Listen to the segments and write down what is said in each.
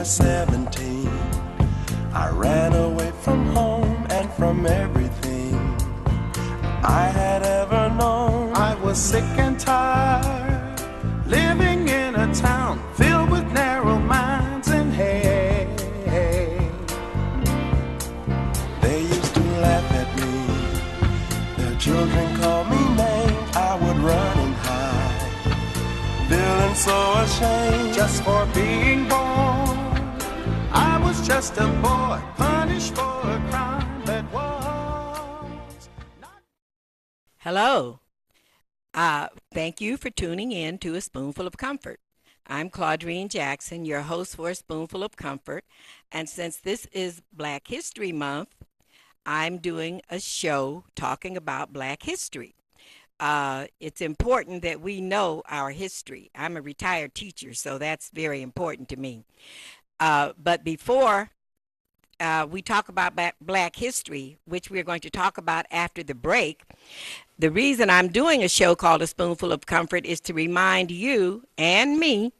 was 17, I ran away from home and from everything I had ever known. I was sick and tired, living in a town filled with narrow minds and hate. They used to laugh at me, their children called me names. I would run and hide, feeling so ashamed. Just for being born, I was just a boy, punished for a crime that was not. Hello. Thank you for tuning in to A Spoonful of Comfort. I'm Claudrine Jackson, your host for A Spoonful of Comfort. And since this is Black History Month, I'm doing a show talking about Black history. It's important that we know our history. I'm a retired teacher, so that's very important to me. But before we talk about Black history, which we're going to talk about after the break, the reason I'm doing a show called A Spoonful of Comfort is to remind you and me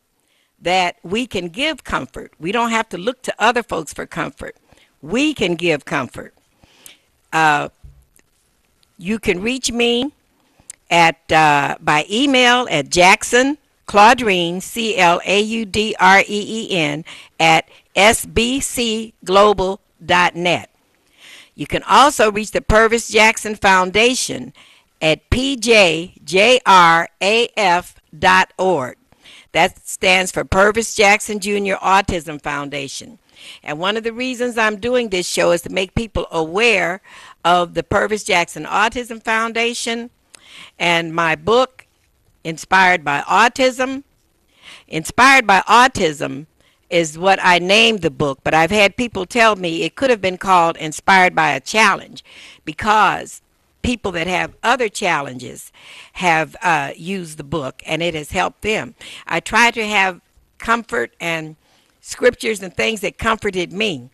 that we can give comfort. We don't have to look to other folks for comfort. We can give comfort. You can reach me at by email at Jackson Claudrine, CLAUDREEN, at sbcglobal.net. You can also reach the Purvis Jackson Foundation at pjjraf.org. That stands for Purvis Jackson Jr. Autism Foundation. And one of the reasons I'm doing this show is to make people aware of the Purvis Jackson Autism Foundation and my book, Inspired by Autism. Inspired by Autism is what I named the book, but I've had people tell me it could have been called Inspired by a Challenge because people that have other challenges have used the book and it has helped them. I try to have comfort and scriptures and things that comforted me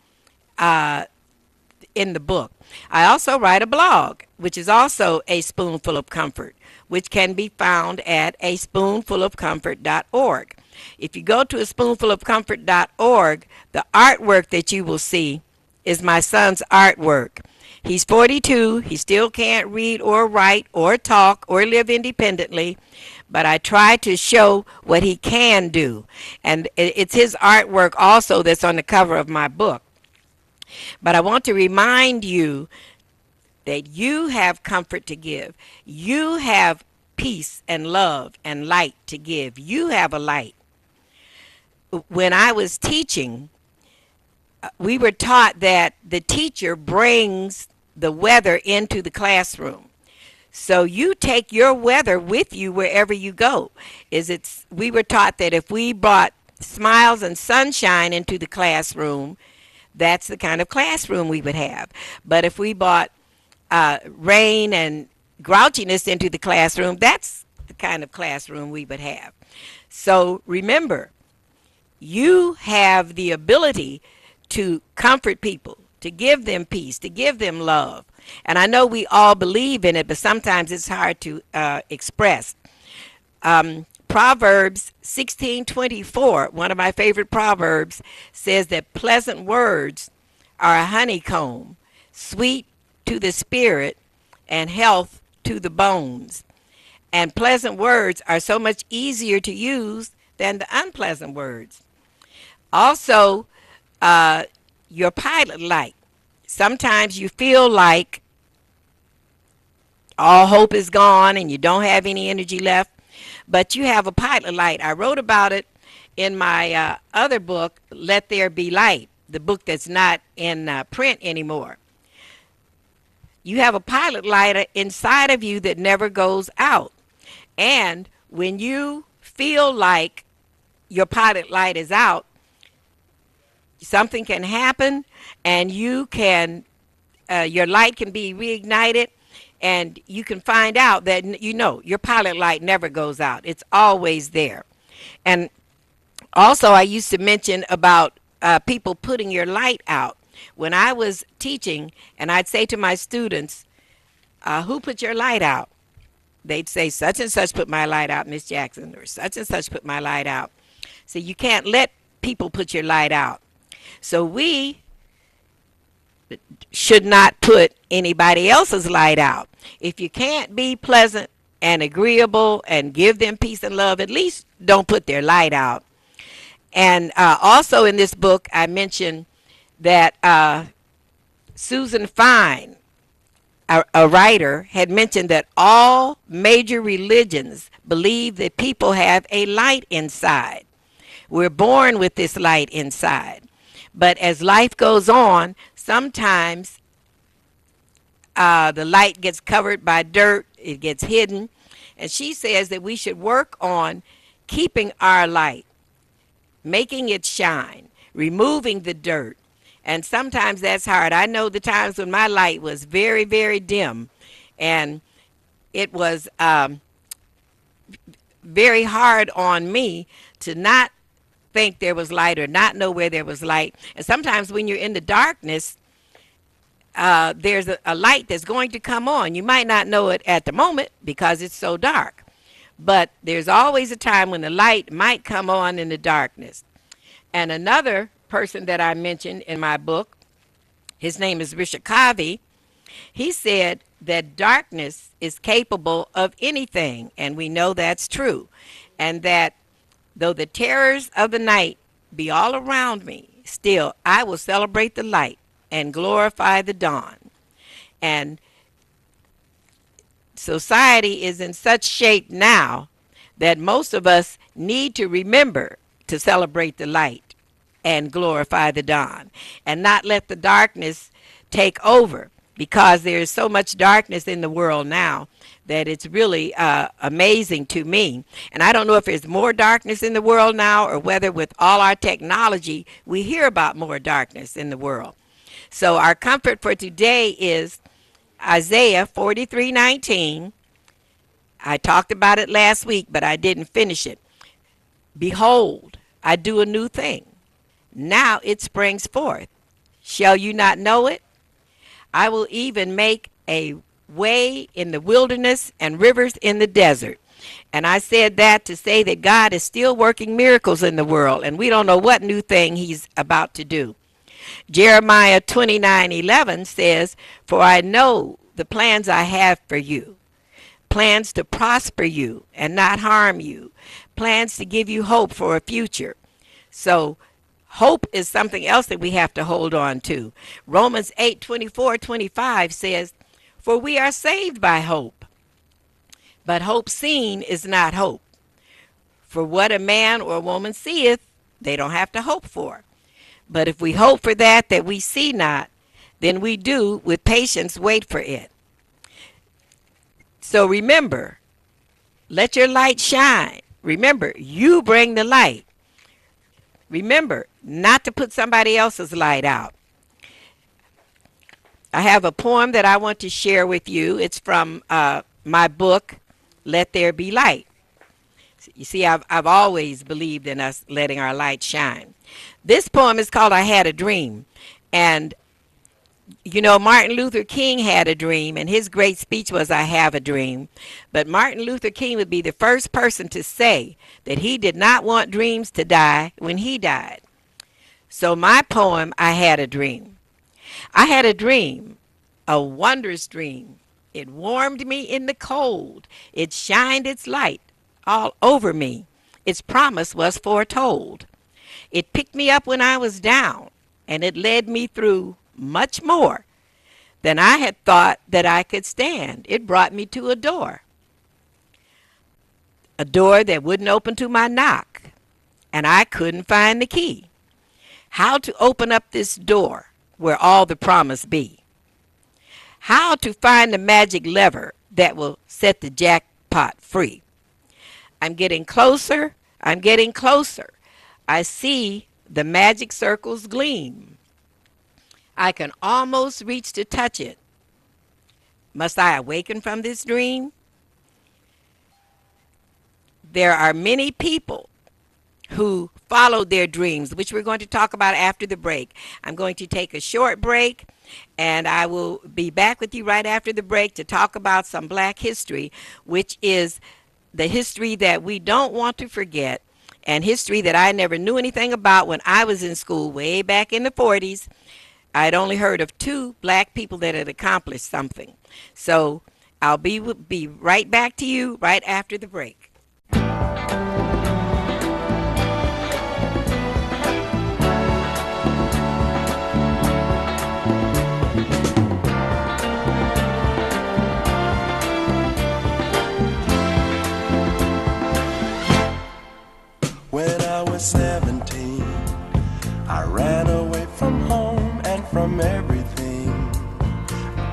in the book. I also write a blog, which is also A Spoonful of Comfort, which can be found at aspoonfulofcomfort.org. If you go to aspoonfulofcomfort.org, the artwork that you will see is my son's artwork. He's 42. He still can't read or write or talk or live independently, but I try to show what he can do. And it's his artwork also that's on the cover of my book. But I want to remind you that you have comfort to give. You have peace and love and light to give. You have a light. When I was teaching, we were taught that the teacher brings the weather into the classroom. So you take your weather with you wherever you go. We were taught that if we brought smiles and sunshine into the classroom, that's the kind of classroom we would have. But if we brought rain and grouchiness into the classroom, that's the kind of classroom we would have. So remember, you have the ability to comfort people, to give them peace, to give them love. And I know we all believe in it, but sometimes it's hard to express. Proverbs 16:24, one of my favorite proverbs, says that pleasant words are a honeycomb, sweet to the spirit and health to the bones. And pleasant words are so much easier to use than the unpleasant words. Also, your pilot light. Sometimes you feel like all hope is gone and you don't have any energy left, but you have a pilot light. I wrote about it in my other book, Let There Be Light, the book that's not in print anymore. You have a pilot light inside of you that never goes out. And when you feel like your pilot light is out, something can happen and you can, your light can be reignited and you can find out that, your pilot light never goes out. It's always there. And also I used to mention about people putting your light out. When I was teaching and I'd say to my students, who put your light out? They'd say, such and such put my light out, Miss Jackson, or such and such put my light out. So you can't let people put your light out. So we should not put anybody else's light out. If you can't be pleasant and agreeable and give them peace and love, at least don't put their light out. And also in this book, I mentioned that Susan Fine, a writer, had mentioned that all major religions believe that people have a light inside. We're born with this light inside. But as life goes on, sometimes the light gets covered by dirt, it gets hidden. And she says that we should work on keeping our light, making it shine, removing the dirt. And sometimes that's hard. I know the times when my light was very, very dim, and it was very hard on me to not think there was light or not know where there was light. And sometimes when you're in the darkness, there's a light that's going to come on. You might not know it at the moment because it's so dark, but there's always a time when the light might come on in the darkness. And another person that I mentioned in my book, his name is Richard Covey. He said that darkness is capable of anything, and we know that's true. And that though the terrors of the night be all around me, still I will celebrate the light and glorify the dawn. And society is in such shape now that most of us need to remember to celebrate the light and glorify the dawn, and not let the darkness take over, because there is so much darkness in the world now that it's really amazing to me. And I don't know if there's more darkness in the world now, or whether with all our technology we hear about more darkness in the world. So our comfort for today is Isaiah 43:19. I talked about it last week, but I didn't finish it. Behold, I do a new thing. Now it springs forth. Shall you not know it? I will even make a way in the wilderness and rivers in the desert. And I said that to say that God is still working miracles in the world, and we don't know what new thing he's about to do. Jeremiah 29:11 says, for I know the plans I have for you, plans to prosper you and not harm you, plans to give you hope for a future. So hope is something else that we have to hold on to. Romans 8:24-25 says, for we are saved by hope, but hope seen is not hope. For what a man or a woman seeth, they don't have to hope for. But if we hope for that we see not, then we do with patience wait for it. So remember, let your light shine. Remember, you bring the light. Remember not to put somebody else's light out. I have a poem that I want to share with you. It's from my book, Let There Be Light. You see, I've always believed in us letting our light shine. This poem is called I Had a Dream. And, you know, Martin Luther King had a dream, and his great speech was, I have a dream. But Martin Luther King would be the first person to say that he did not want dreams to die when he died. So my poem, I Had a Dream. I had a dream, a wondrous dream. It warmed me in the cold. It shined its light all over me. Its promise was foretold. It picked me up when I was down, and it led me through much more than I had thought that I could stand. It brought me to a door that wouldn't open to my knock, and I couldn't find the key. How to open up this door where all the promise be? How to find the magic lever that will set the jackpot free? I'm getting closer, I'm getting closer. I see the magic circles gleam. I can almost reach to touch it. Must I awaken from this dream? There are many people who followed their dreams, which we're going to talk about after the break. I'm going to take a short break, and I will be back with you right after the break to talk about some Black history, which is the history that we don't want to forget. and history that I never knew anything about when I was in school way back in the 40s. I'd only heard of 2 black people that had accomplished something. So I'll be right back to you right after the break. When I was 17, I ran away from home and from everything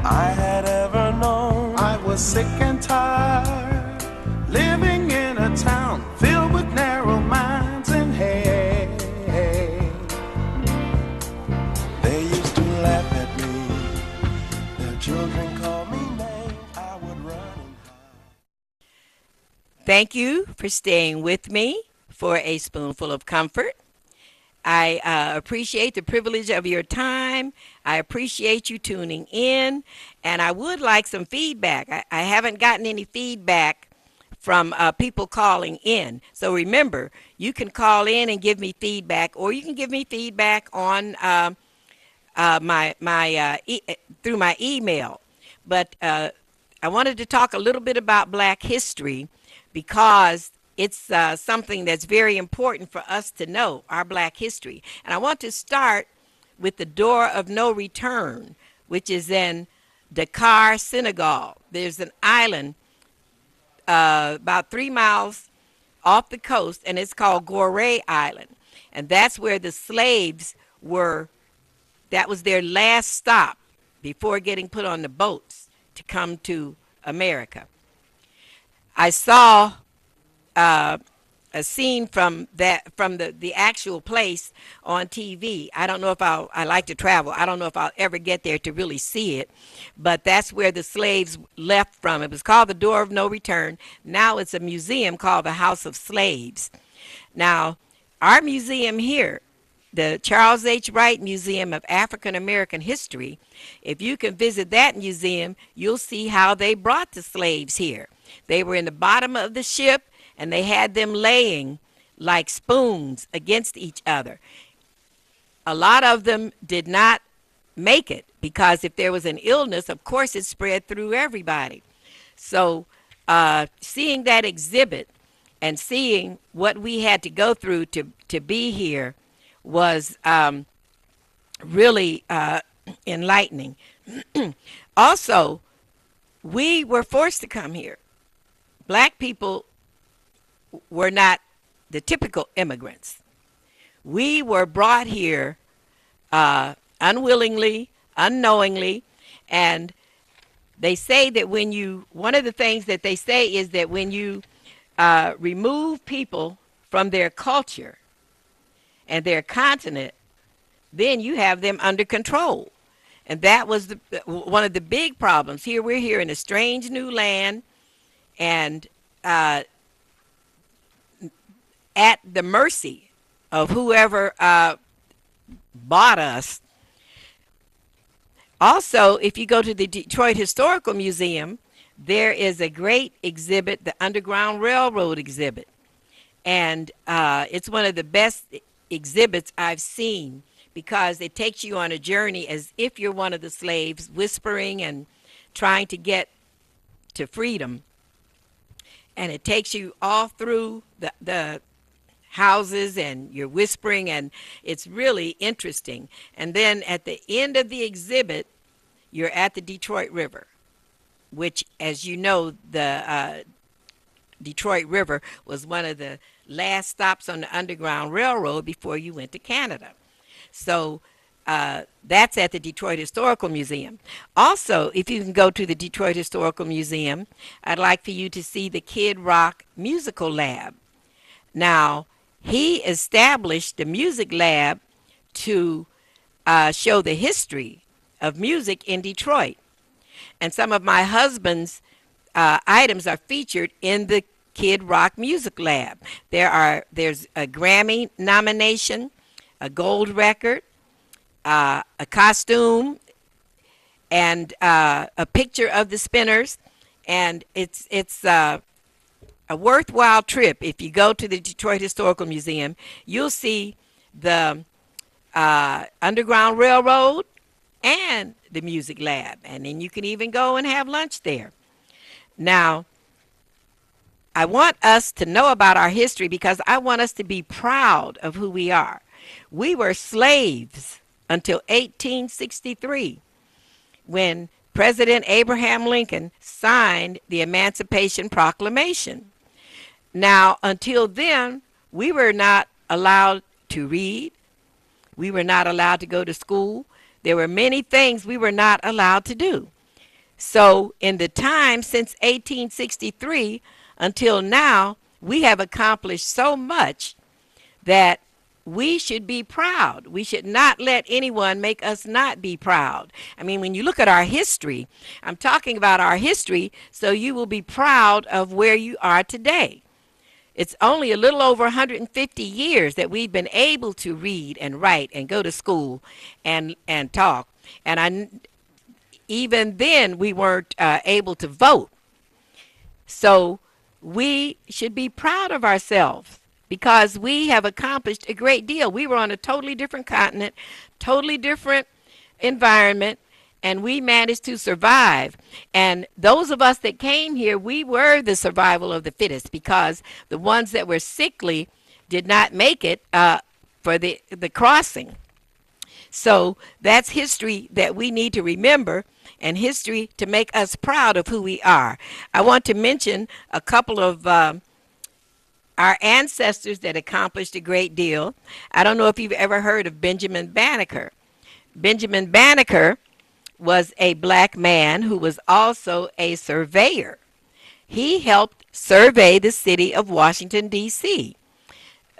I had ever known. I was sick and tired, living in a town filled with narrow minds and hate. They used to laugh at me, their children called me names, I would run and hide. Thank you for staying with me for a spoonful of comfort. I appreciate the privilege of your time. I appreciate you tuning in, and I would like some feedback. I haven't gotten any feedback from people calling in. So remember, you can call in and give me feedback, or you can give me feedback on through my email. But I wanted to talk a little bit about Black history because it's something that's very important for us to know, our Black history. And I want to start with the Door of No Return, which is in Dakar, Senegal. There's an island about 3 miles off the coast, and it's called Gorée Island. And that's where the slaves were. That was their last stop before getting put on the boats to come to America. I saw a scene from the actual place on TV. I don't know if I like to travel. I don't know if I'll ever get there to really see it, but that's where the slaves left from. It was called the Door of No Return. Now it's a museum called the House of Slaves. Now, our museum here, the Charles H. Wright Museum of African American History, if you can visit that museum, you'll see how they brought the slaves here. They were in the bottom of the ship, and they had them laying like spoons against each other. A lot of them did not make it because if there was an illness, of course it spread through everybody. So seeing that exhibit and seeing what we had to go through to be here was really enlightening. Also, we were forced to come here. Black people were not the typical immigrants. We were brought here unwillingly, unknowingly, and they say that one of the things that they say is that when you remove people from their culture and their continent, then you have them under control. And that was one of the big problems. Here we're here in a strange new land, and at the mercy of whoever bought us. Also, if you go to the Detroit Historical Museum, there is a great exhibit, the Underground Railroad exhibit. And it's one of the best exhibits I've seen because it takes you on a journey as if you're one of the slaves, whispering and trying to get to freedom. And it takes you all through the houses, and you're whispering, and it's really interesting. And then at the end of the exhibit, you're at the Detroit River, which, as you know, the Detroit River was one of the last stops on the Underground Railroad before you went to Canada. So that's at the Detroit Historical Museum. Also, if you can go to the Detroit Historical Museum, I'd like for you to see the Kid Rock Musical Lab. Now, he established the music lab to show the history of music in Detroit. And some of my husband's items are featured in the Kid Rock Music Lab. There's a Grammy nomination, a gold record, a costume, and a picture of the Spinners. And it's a worthwhile trip. If you go to the Detroit Historical Museum, you'll see the Underground Railroad and the music lab. And then you can even go and have lunch there. Now, I want us to know about our history because I want us to be proud of who we are. We were slaves until 1863 when President Abraham Lincoln signed the Emancipation Proclamation. Now, until then, we were not allowed to read. We were not allowed to go to school. There were many things we were not allowed to do. So in the time since 1863 until now, we have accomplished so much that we should be proud. We should not let anyone make us not be proud. I mean, when you look at our history, I'm talking about our history, so you will be proud of where you are today. It's only a little over 150 years that we've been able to read and write and go to school and talk. And even then, we weren't able to vote. So we should be proud of ourselves because we have accomplished a great deal. We were on a totally different continent, totally different environment, and we managed to survive. And those of us that came here, we were the survival of the fittest because the ones that were sickly did not make it for the crossing. So that's history that we need to remember, and history to make us proud of who we are. I want to mention a couple of our ancestors that accomplished a great deal. I don't know if you've ever heard of Benjamin Banneker. Benjamin Banneker was a black man who was also a surveyor. He helped survey the city of Washington, D.C.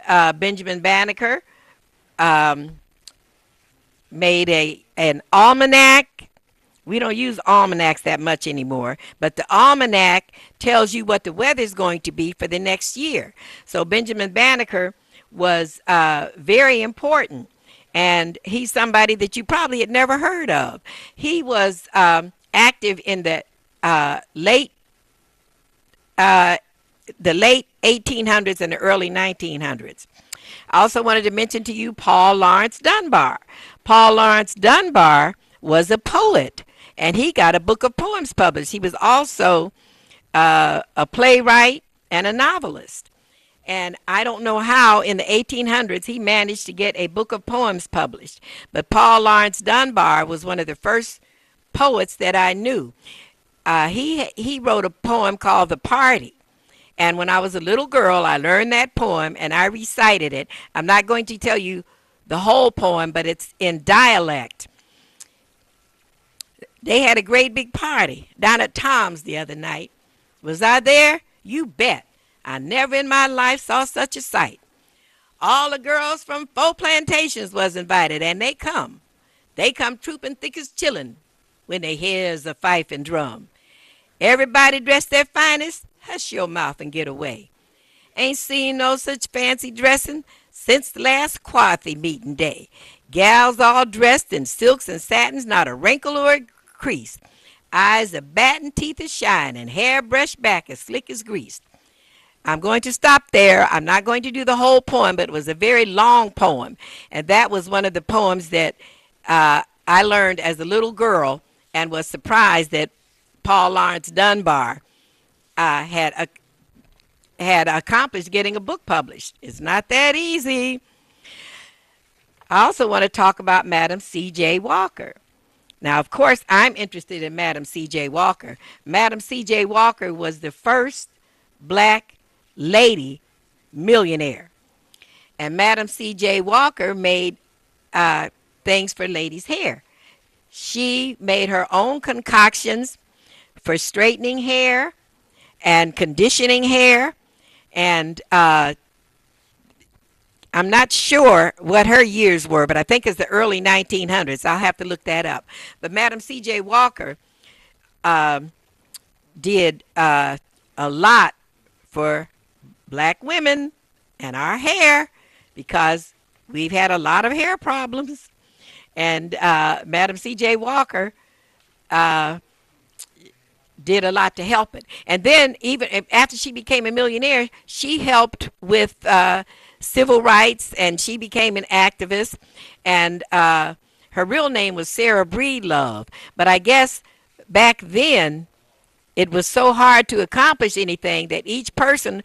Benjamin Banneker made an almanac. We don't use almanacs that much anymore, but the almanac tells you what the weather is going to be for the next year. So Benjamin Banneker was very important, and he's somebody that you probably had never heard of. He was active in the late 1800s and the early 1900s. I also wanted to mention to you Paul Laurence Dunbar. Paul Laurence Dunbar was a poet, and he got a book of poems published. He was also a playwright and a novelist. And I don't know how in the 1800s he managed to get a book of poems published. But Paul Laurence Dunbar was one of the first poets that I knew. He wrote a poem called The Party. And when I was a little girl, I learned that poem and I recited it. I'm not going to tell you the whole poem, but it's in dialect. They had a great big party down at Tom's the other night. Was I there? You bet. I never in my life saw such a sight. All the girls from 4 plantations was invited, and they come. They come trooping thick as chillin' when they hears a fife and drum. Everybody dressed their finest. Hush your mouth and get away. Ain't seen no such fancy dressing since the last Quarthy meeting day. Gals all dressed in silks and satins, not a wrinkle or a crease. Eyes a battin', teeth a shining, hair brushed back as slick as grease. I'm going to stop there. I'm not going to do the whole poem, but it was a very long poem. And that was one of the poems that I learned as a little girl and was surprised that Paul Laurence Dunbar had accomplished getting a book published. It's not that easy. I also want to talk about Madam C.J. Walker. Now, of course, I'm interested in Madam C.J. Walker. Madam C.J. Walker was the first black lady millionaire. And Madam C.J. Walker made things for ladies' hair. She made her own concoctions for straightening hair and conditioning hair. And I'm not sure what her years were, but I think it's the early 1900s. I'll have to look that up. But Madam C.J. Walker did a lot for black women and our hair because we've had a lot of hair problems. And Madam C.J. Walker did a lot to help it. And then even after she became a millionaire, she helped with civil rights, and she became an activist. And her real name was Sarah Breedlove. But I guess back then it was so hard to accomplish anything that each person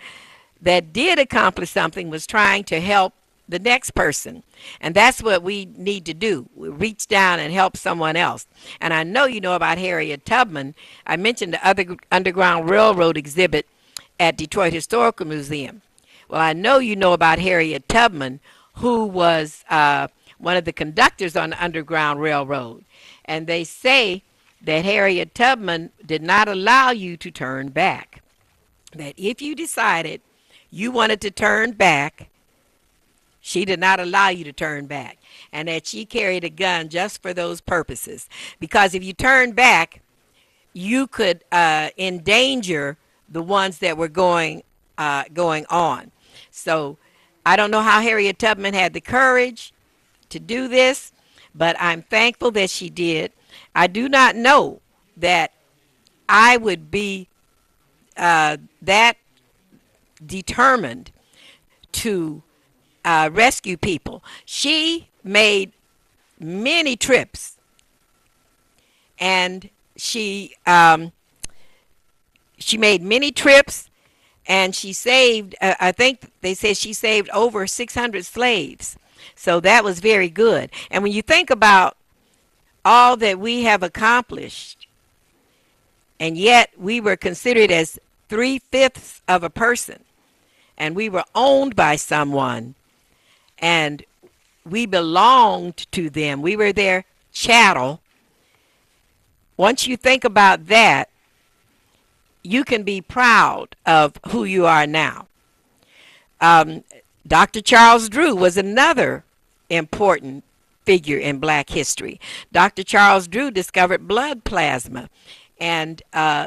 that did accomplish something was trying to help the next person. And that's what we need to do. We reach down and help someone else. And I know you know about Harriet Tubman. I mentioned the other Underground Railroad exhibit at Detroit Historical Museum. Well, I know you know about Harriet Tubman, who was one of the conductors on the Underground Railroad. And they say that Harriet Tubman did not allow you to turn back. That if you decided you wanted to turn back, she did not allow you to turn back, and that she carried a gun just for those purposes. Because if you turned back, you could endanger the ones that were going on. So I don't know how Harriet Tubman had the courage to do this, but I'm thankful that she did. I do not know that I would be that determined to rescue people. She made many trips, and she made many trips, and she saved. I think they said she saved over 600 slaves. So that was very good. And when you think about all that we have accomplished, and yet we were considered as 3/5 of a person, and we were owned by someone, and we belonged to them. We were their chattel. Once you think about that, you can be proud of who you are now. Dr. Charles Drew was another important figure in black history. Dr. Charles Drew discovered blood plasma, and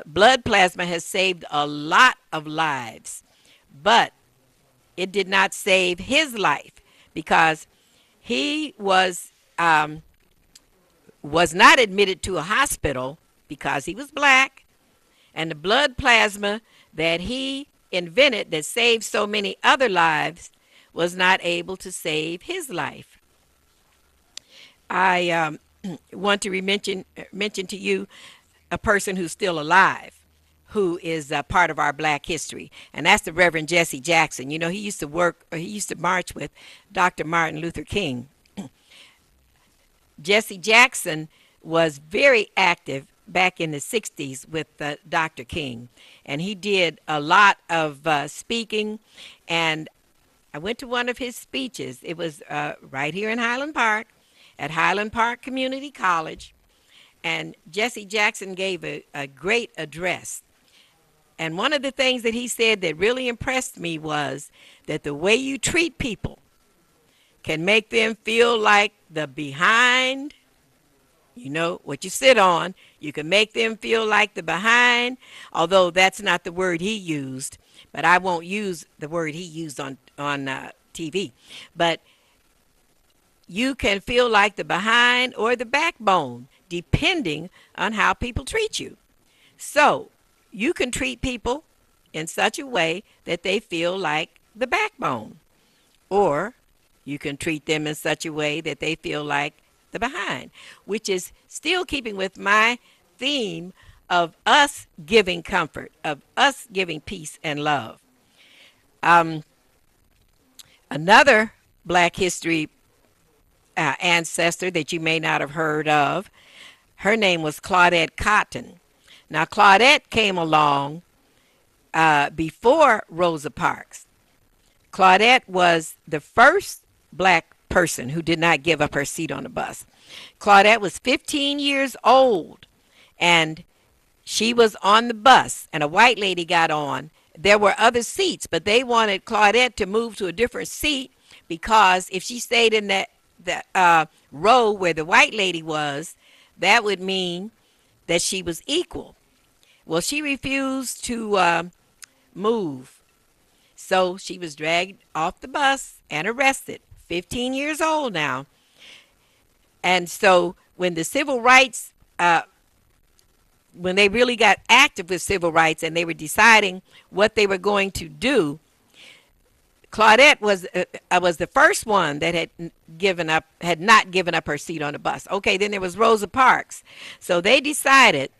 blood plasma has saved a lot of lives, but it did not save his life because he was not admitted to a hospital because he was black, and the blood plasma that he invented that saved so many other lives was not able to save his life. I want to mention to you a person who's still alive, who is part of our black history, and that's the Reverend Jesse Jackson. You know, he used to march with Dr. Martin Luther King. Jesse Jackson was very active back in the 60s with Dr. King, and he did a lot of speaking, and I went to one of his speeches. It was right here in Highland Park, at Highland Park Community College, and Jesse Jackson gave a great address. And one of the things that he said that really impressed me was that the way you treat people can make them feel like the behind, you know, what you sit on. You can make them feel like the behind, although that's not the word he used, but I won't use the word he used on TV. But you can feel like the behind or the backbone, depending on how people treat you. So you can treat people in such a way that they feel like the backbone, or you can treat them in such a way that they feel like the behind, which is still keeping with my theme of us giving comfort, of us giving peace and love. Another black history ancestor that you may not have heard of, her name was Claudette Cotton. Now, Claudette came along before Rosa Parks. Claudette was the first black person who did not give up her seat on the bus. Claudette was 15 years old, and she was on the bus, and a white lady got on. There were other seats, but they wanted Claudette to move to a different seat because if she stayed in that row where the white lady was, that would mean that she was equal. Well, she refused to move. So she was dragged off the bus and arrested, 15 years old now. And so when the civil rights when they really got active with civil rights and they were deciding what they were going to do, Claudette was the first one that had not given up her seat on the bus. Okay, then there was Rosa Parks. So they decided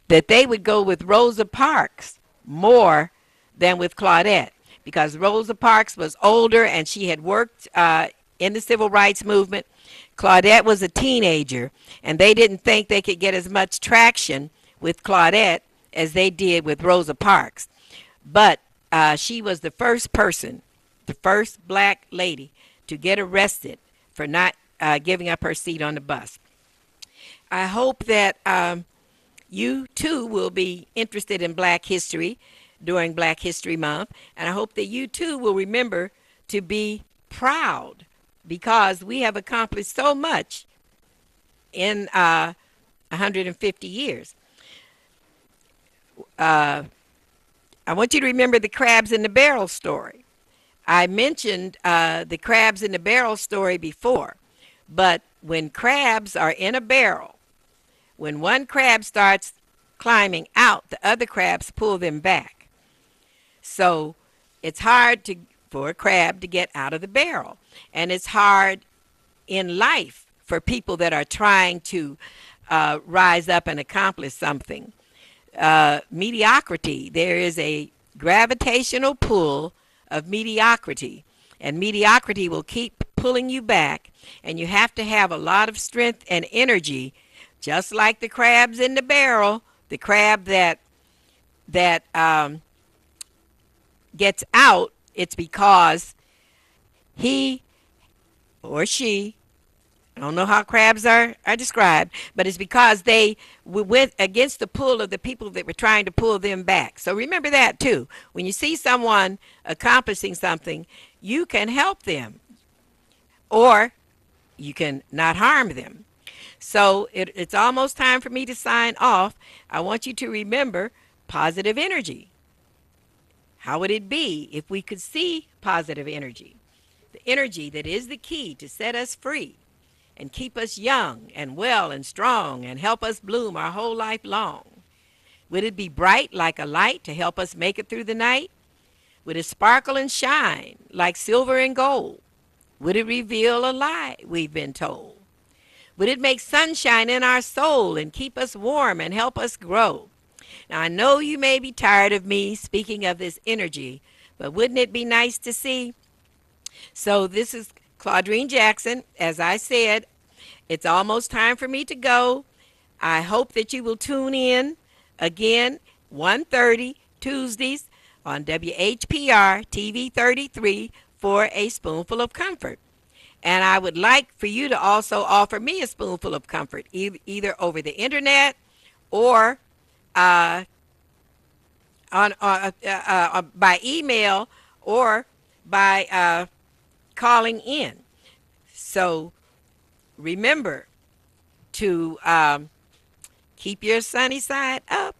that they would go with Rosa Parks more than with Claudette, because Rosa Parks was older and she had worked in the civil rights movement. Claudette was a teenager, and they didn't think they could get as much traction with Claudette as they did with Rosa Parks. But she was the first person, the first black lady to get arrested for not giving up her seat on the bus. I hope that you too will be interested in black history during Black History Month, and I hope that you too will remember to be proud, because we have accomplished so much in 150 years. I want you to remember the crabs in the barrel story. I mentioned the crabs in the barrel story before, but when crabs are in a barrel, when one crab starts climbing out, the other crabs pull them back. So it's hard for a crab to get out of the barrel, and it's hard in life for people that are trying to rise up and accomplish something. Mediocrity, there is a gravitational pull of mediocrity, and mediocrity will keep pulling you back, and you have to have a lot of strength and energy, just like the crabs in the barrel. The crab that gets out, it's because he or she, I don't know how crabs are described, but it's because they went against the pull of the people that were trying to pull them back. So remember that too. When you see someone accomplishing something, you can help them, or you can not harm them. So it's almost time for me to sign off. I want you to remember positive energy. How would it be if we could see positive energy? The energy that is the key to set us free and keep us young and well and strong and help us bloom our whole life long. Would it be bright like a light to help us make it through the night? Would it sparkle and shine like silver and gold? Would it reveal a lie we've been told? Would it make sunshine in our soul and keep us warm and help us grow? Now, I know you may be tired of me speaking of this energy, but wouldn't it be nice to see? So this is Claudine Jackson. As I said, it's almost time for me to go. I hope that you will tune in again 1:30 Tuesdays on WHPR TV 33 for a Spoonful of Comfort. And I would like for you to also offer me a spoonful of comfort, either over the internet or by email, or by calling in. So remember to keep your sunny side up.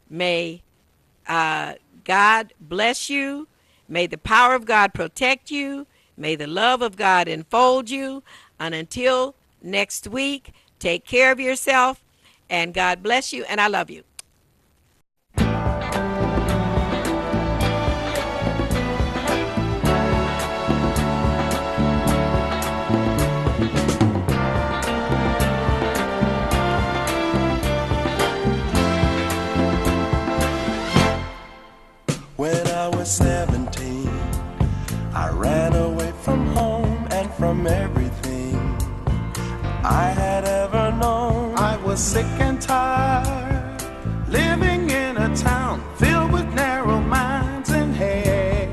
May God bless you. May the power of God protect you. May the love of God enfold you. And until next week, take care of yourself, and God bless you, and I love you. When I was 17, I ran away from home and from everything I had ever known. I was sick and tired, living in a town filled with narrow minds and hate.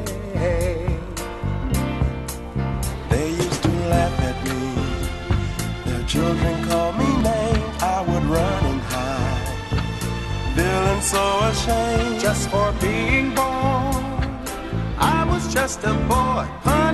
They used to laugh at me, their children called me names. I would run and hide, feeling so ashamed. Just for being born, I was just a boy, punished.